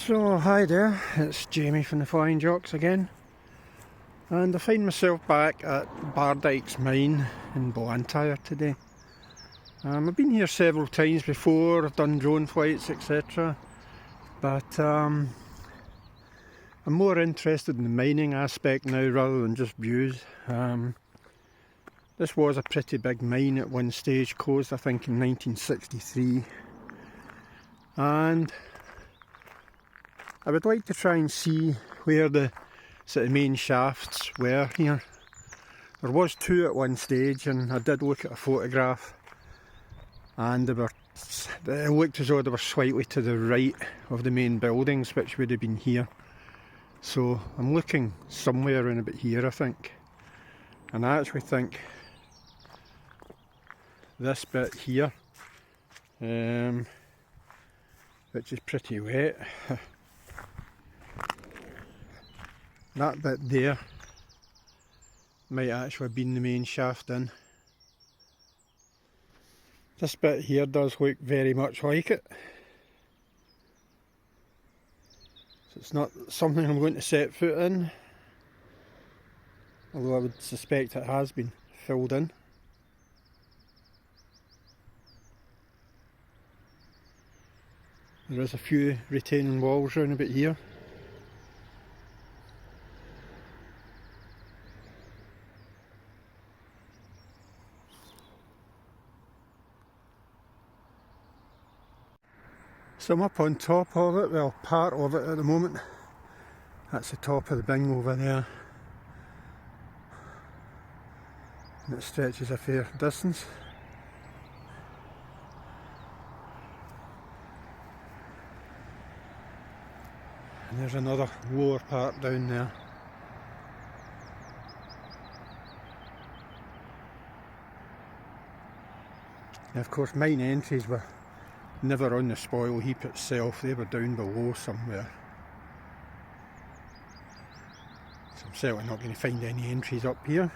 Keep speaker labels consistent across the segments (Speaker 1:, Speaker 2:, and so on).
Speaker 1: So hi there, it's Jamie from the Flying Jocks again, and I find myself back at Bardykes mine in Blantyre today. I've been here several times before, I've done drone flights etc, but I'm more interested in the mining aspect now rather than just views. This was a pretty big mine at one stage, closed I think in 1963, and I would like to try and see where the sort of main shafts were here. There was two at one stage, and I did look at a photograph, and it looked as though they were slightly to the right of the main buildings, which would have been here. So I'm looking somewhere around about here, I think. And I actually think this bit here, which is pretty wet, that bit there might actually have been the main shaft in. This bit here does look very much like it. So it's not something I'm going to set foot in, although I would suspect it has been filled in. There is a few retaining walls round about here. So I'm up on top of it, well, part of it at the moment. That's the top of the bing over there. And it stretches a fair distance. And there's another lower part down there. And of course mine entries were never on the spoil heap itself, they were down below somewhere. So I'm certainly not going to find any entries up here.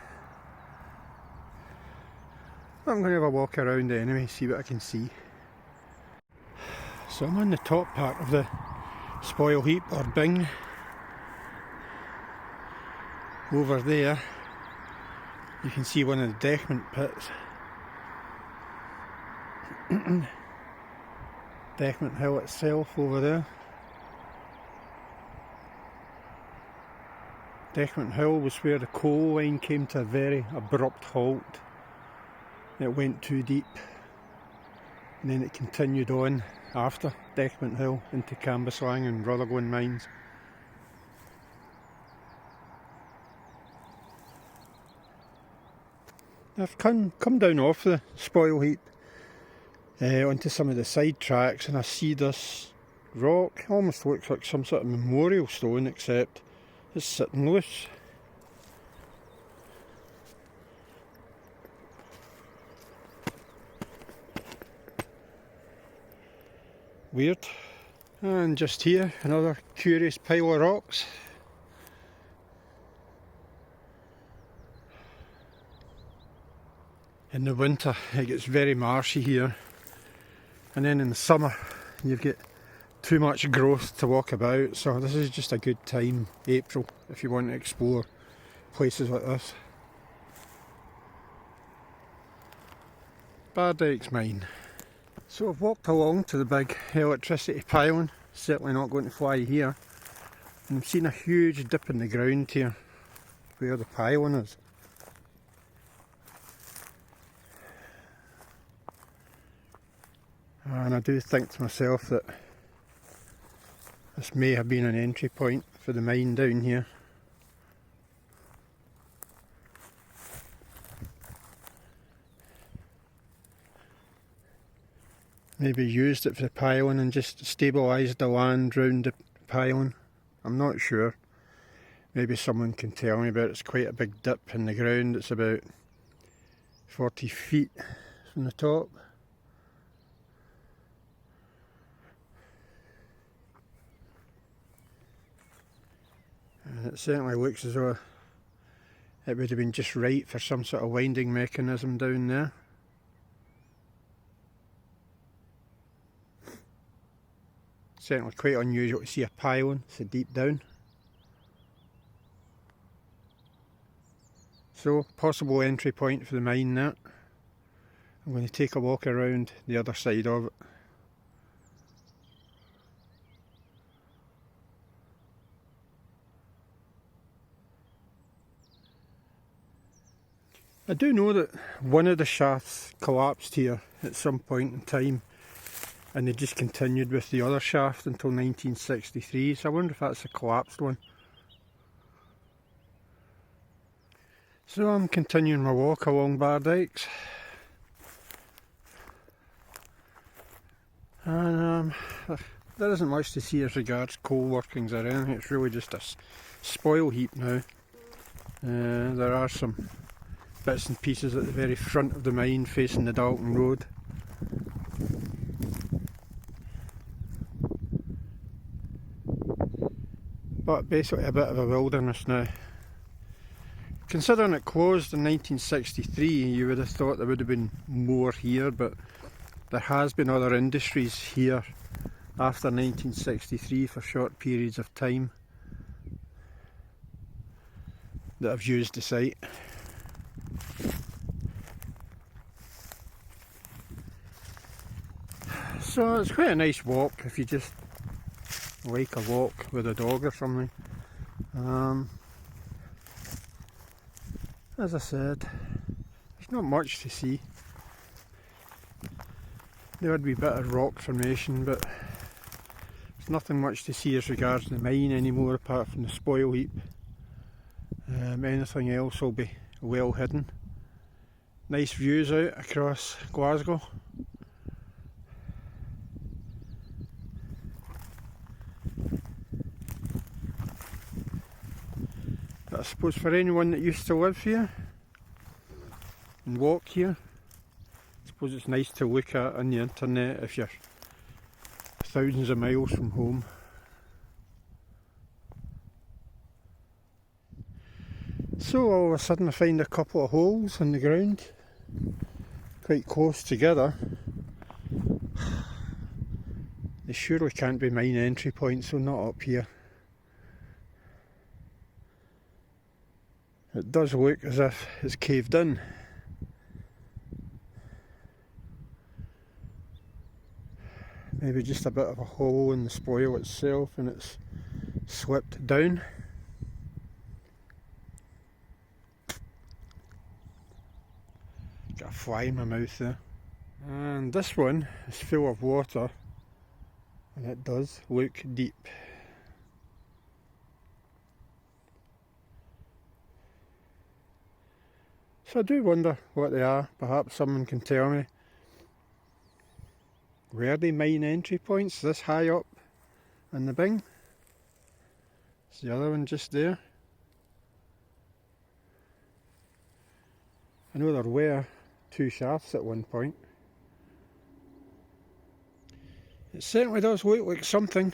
Speaker 1: But I'm going to have a walk around anyway, see what I can see. So I'm on the top part of the spoil heap or bing. Over there you can see one of the decrement pits. Decrement hill itself over there. Decrement hill was where the coal line came to a very abrupt halt. It went too deep, and then it continued on after Decrement hill into Cambuslang and Rutherglen mines. I've come down off the spoil heap onto some of the side tracks, and I see this rock. Almost looks like some sort of memorial stone, except it's sitting loose. Weird. And just here, another curious pile of rocks. In the winter it gets very marshy here, and then in the summer you get too much growth to walk about, so this is just a good time, April, if you want to explore places like this. Bardykes mine. So I've walked along to the big electricity pylon, certainly not going to fly here, and I've seen a huge dip in the ground here where the pylon is. And I do think to myself that this may have been an entry point for the mine down here. Maybe used it for the pylon and just stabilised the land round the pylon. I'm not sure. Maybe someone can tell me about it. It's quite a big dip in the ground. It's about 40 feet from the top. And it certainly looks as though it would have been just right for some sort of winding mechanism down there. Certainly quite unusual to see a pylon so deep down. So, possible entry point for the mine that. I'm going to take a walk around the other side of it. I do know that one of the shafts collapsed here at some point in time, and they just continued with the other shaft until 1963, so I wonder if that's a collapsed one. So I'm continuing my walk along Bardykes, and there isn't much to see as regards coal workings or anything. It's really just a spoil heap now. There are some bits and pieces at the very front of the mine facing the Dalton Road. But basically a bit of a wilderness now. Considering it closed in 1963, you would have thought there would have been more here, but there has been other industries here after 1963 for short periods of time that have used the site. So it's quite a nice walk if you just like a walk with a dog or something. As I said, there's not much to see. There would be a bit of rock formation, but there's nothing much to see as regards the mine anymore apart from the spoil heap. Anything else will be well hidden. Nice views out across Glasgow. But I suppose for anyone that used to live here and walk here, I suppose it's nice to look at on the internet if you're thousands of miles from home. So all of a sudden I find a couple of holes in the ground, quite close together. They surely can't be mine entry points, so not up here. It does look as if it's caved in. Maybe just a bit of a hole in the spoil itself and it's slipped down. Got a fly in my mouth there. And this one is full of water, and it does look deep. So I do wonder what they are. Perhaps someone can tell me. Were they mine entry points this high up in the Bing? Is the other one just there? I know there were two shafts at one point. It certainly does look like something.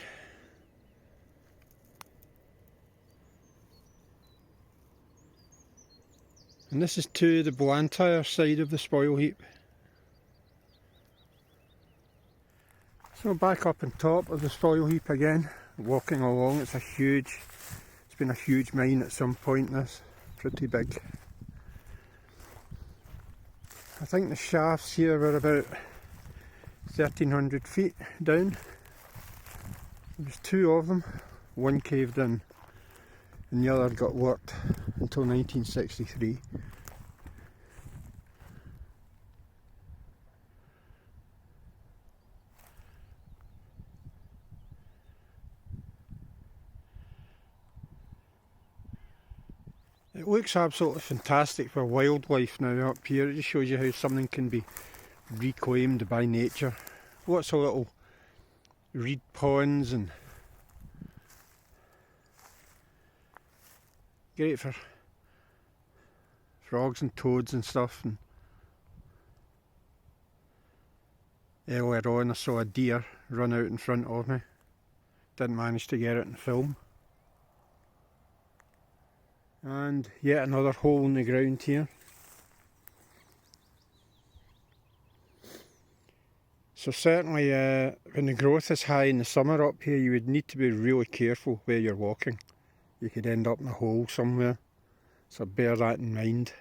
Speaker 1: And this is to the Blantyre side of the spoil heap. So back up on top of the spoil heap again, walking along. It's been a huge mine at some point, this. Pretty big. I think the shafts here were about 1,300 feet down. There's two of them, one caved in and the other got worked until 1963. It looks absolutely fantastic for wildlife now up here. It just shows you how something can be reclaimed by nature. Lots of little reed ponds and great for frogs and toads and stuff. And earlier on I saw a deer run out in front of me. Didn't manage to get it in film. And yet another hole in the ground here. So certainly when the growth is high in the summer up here, you would need to be really careful where you're walking. You could end up in a hole somewhere, so bear that in mind.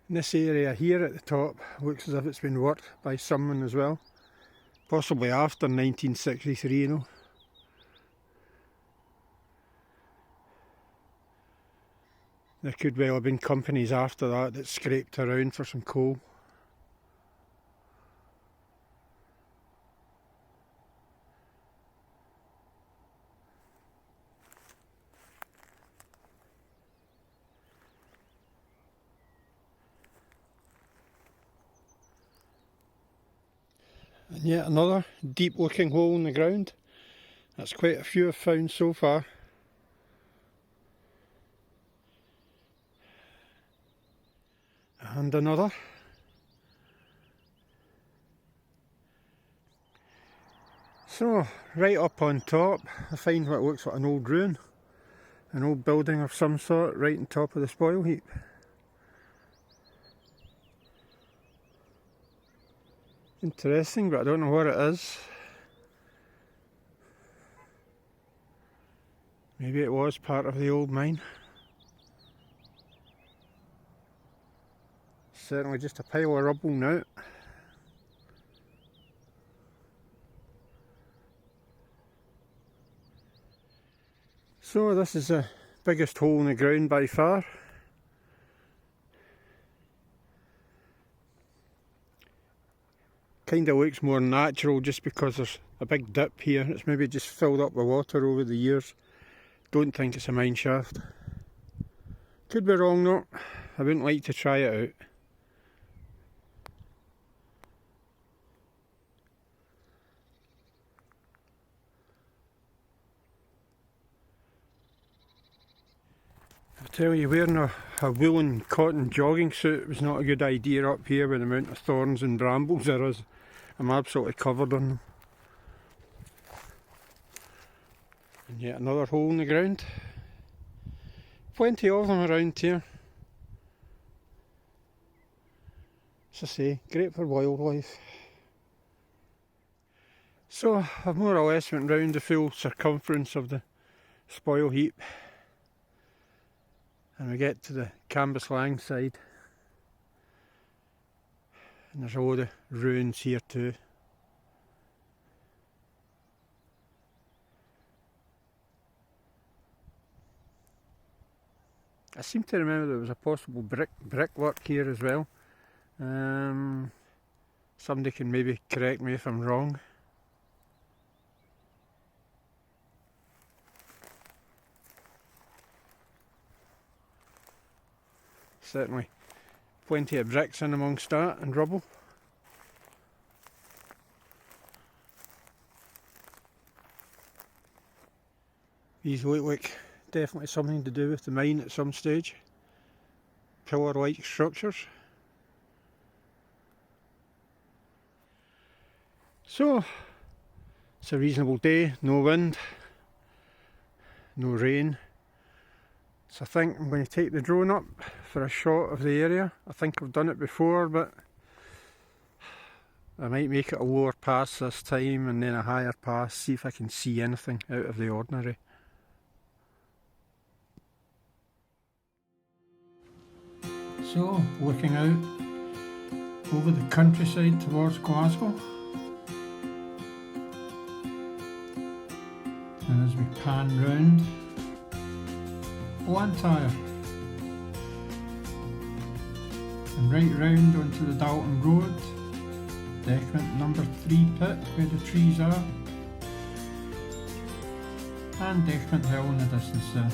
Speaker 1: And this area here at the top looks as if it's been worked by someone as well, possibly after 1963, you know. There could well have been companies after that scraped around for some coal. And yet another deep looking hole in the ground. That's quite a few I've found so far. And another. So right up on top I find what looks like an old ruin. An old building of some sort right on top of the spoil heap. Interesting, but I don't know what it is. Maybe it was part of the old mine. Certainly just a pile of rubble now. So this is the biggest hole in the ground by far. Kind of looks more natural just because there's a big dip here. It's maybe just filled up with water over the years. Don't think it's a mine shaft. Could be wrong though. I wouldn't like to try it out. I tell you, wearing a woolen cotton jogging suit was not a good idea up here with the amount of thorns and brambles there is. I'm absolutely covered on them. And yet another hole in the ground. Plenty of them around here. As I say, great for wildlife. So I've more or less went round the full circumference of the spoil heap. And we get to the Cambuslang side. And there's a load of ruins here too. I seem to remember there was a possible brickwork here as well. Somebody can maybe correct me if I'm wrong. Certainly plenty of bricks in amongst that and rubble. These look like definitely something to do with the mine at some stage. Pillar-like structures. So, it's a reasonable day, no wind, no rain. So I think I'm going to take the drone up for a shot of the area. I think I've done it before, but I might make it a lower pass this time and then a higher pass, see if I can see anything out of the ordinary. So, looking out over the countryside towards Glasgow. And as we pan round, Blantyre. And right round onto the Dalton Road, decrement number 3 pit where the trees are. And Decrement Hill in the distance there.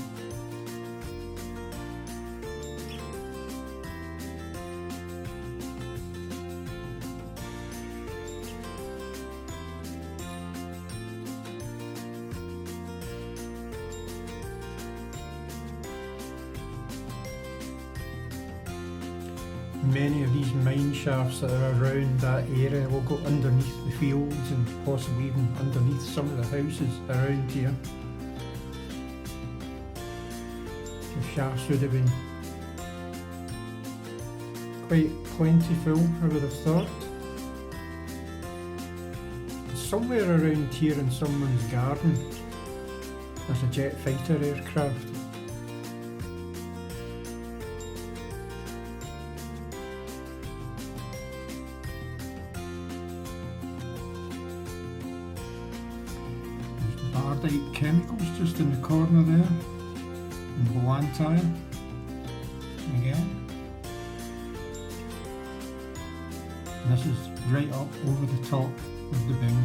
Speaker 1: Many of these mine shafts that are around that area will go underneath the fields and possibly even underneath some of the houses around here. The shafts would have been quite plentiful, I would have thought. Somewhere around here in someone's garden there's a jet fighter aircraft. There's Bardike Chemicals just in the corner there, in Blantyre again. And this is right up over the top of the bin.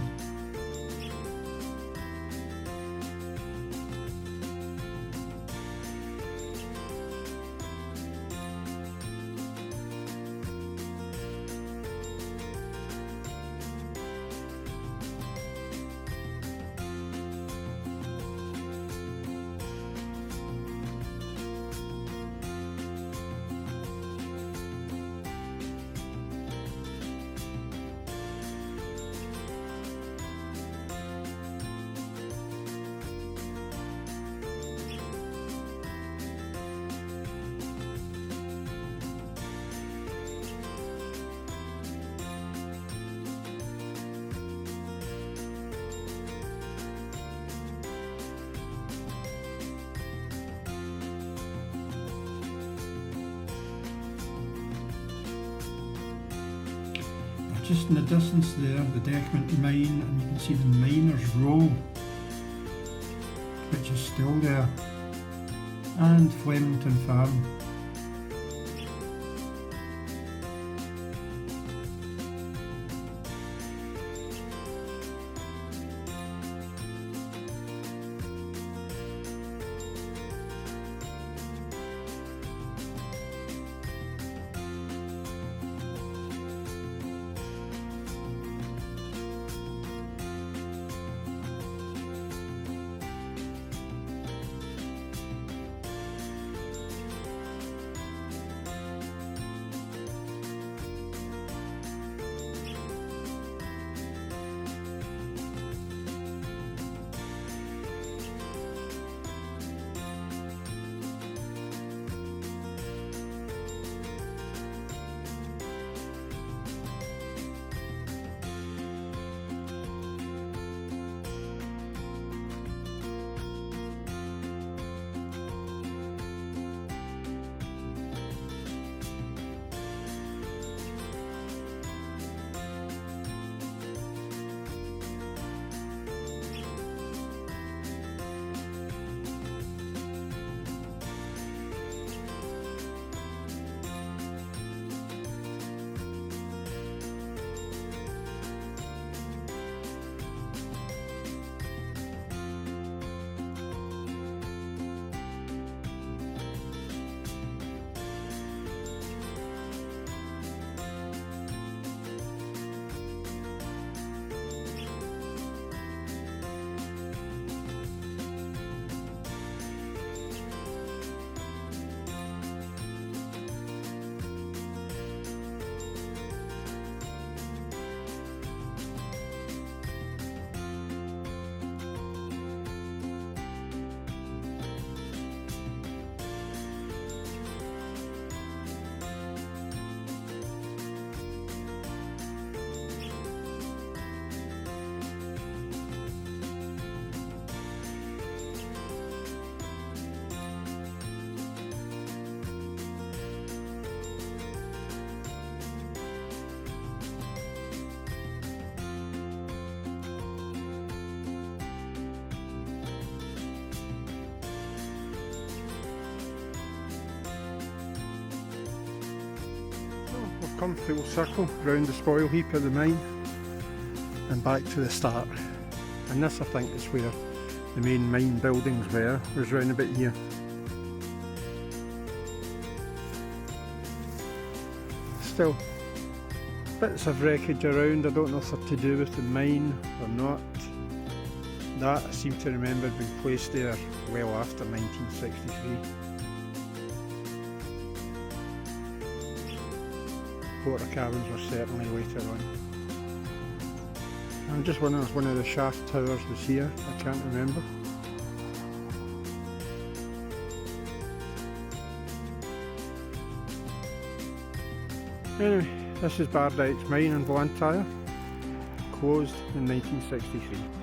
Speaker 1: Just in the distance there, the Decament mine, and you can see the Miners' Row, which is still there, and Flemington Farm. Come full circle round the spoil heap of the mine and back to the start, and this I think is where the main mine buildings were, was round about here. Still bits of wreckage around, I don't know if they're to do with the mine or not. That I seem to remember being placed there well after 1963. Porter cabins were certainly later on. I'm just wondering if one of the shaft towers was here, I can't remember. Anyway, this is Bardykes mine in Blantyre, closed in 1963.